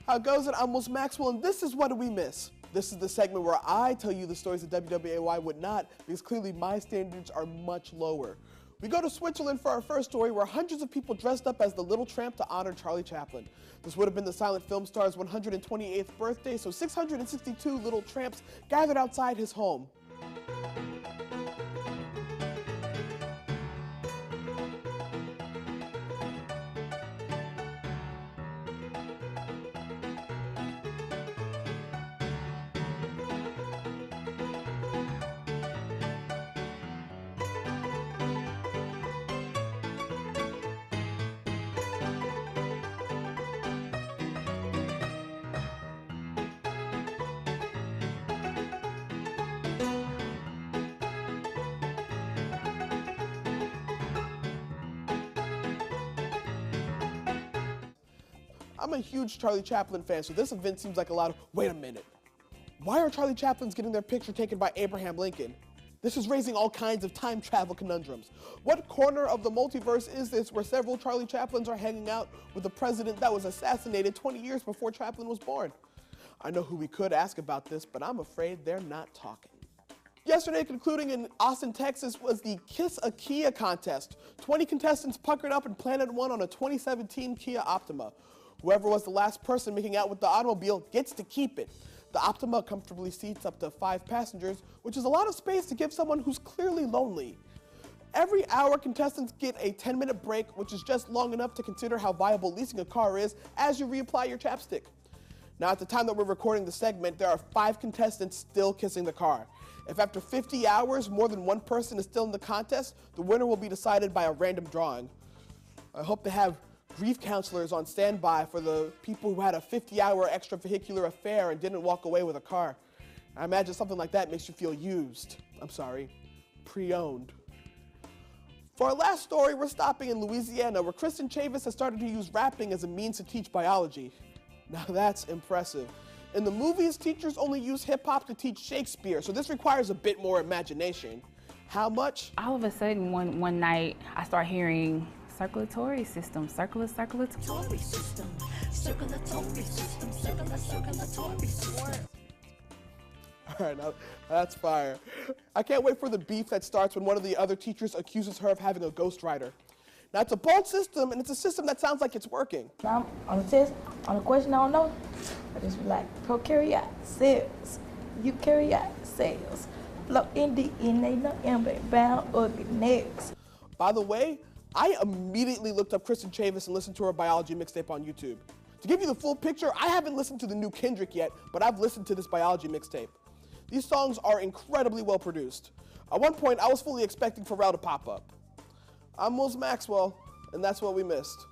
How it goes? I'm Maxwell, and this is What Do We Miss? This is the segment where I tell you the stories that WWAY would not, because clearly my standards are much lower. We go to Switzerland for our first story, where hundreds of people dressed up as the Little Tramp to honor Charlie Chaplin. This would have been the silent film star's 128th birthday, so 662 little tramps gathered outside his home. I'm a huge Charlie Chaplin fan, so this event seems like a lot of, wait a minute. Why are Charlie Chaplins getting their picture taken by Abraham Lincoln? This is raising all kinds of time travel conundrums. What corner of the multiverse is this where several Charlie Chaplins are hanging out with the president that was assassinated 20 years before Chaplin was born? I know who we could ask about this, but I'm afraid they're not talking. Yesterday, concluding in Austin, Texas, was the Kiss a Kia contest. 20 contestants puckered up and planted one on a 2017 Kia Optima. Whoever was the last person making out with the automobile gets to keep it. The Optima comfortably seats up to 5 passengers, which is a lot of space to give someone who's clearly lonely. Every hour, contestants get a 10-minute break, which is just long enough to consider how viable leasing a car is as you reapply your chapstick. Now, at the time that we're recording the segment, there are 5 contestants still kissing the car. If after 50 hours, more than one person is still in the contest, the winner will be decided by a random drawing. I hope to have grief counselors on standby for the people who had a 50-hour extravehicular affair and didn't walk away with a car. I imagine something like that makes you feel used. Pre-owned. For our last story, we're stopping in Louisiana, where Kristen Chavis has started to use rapping as a means to teach biology. Now that's impressive. In the movies, teachers only use hip-hop to teach Shakespeare, so this requires a bit more imagination. How much? All of a sudden, one night, I start hearing circulatory system, circulatory system, circulatory system, circulatory system. All right, now that's fire. I can't wait for the beef that starts when one of the other teachers accuses her of having a ghostwriter. Now, it's a bold system, and it's a system that sounds like it's working. Now, on the test, on a question I don't know, I just be like, prokaryote cells, eukaryote cells, flow in DNA, no membrane bound organelles. By the way, I immediately looked up Kristen Chavis and listened to her biology mixtape on YouTube. To give you the full picture, I haven't listened to the new Kendrick yet, but I've listened to this biology mixtape. These songs are incredibly well produced. At one point, I was fully expecting Pharrell to pop up. I'm Maxwell, and that's what we missed.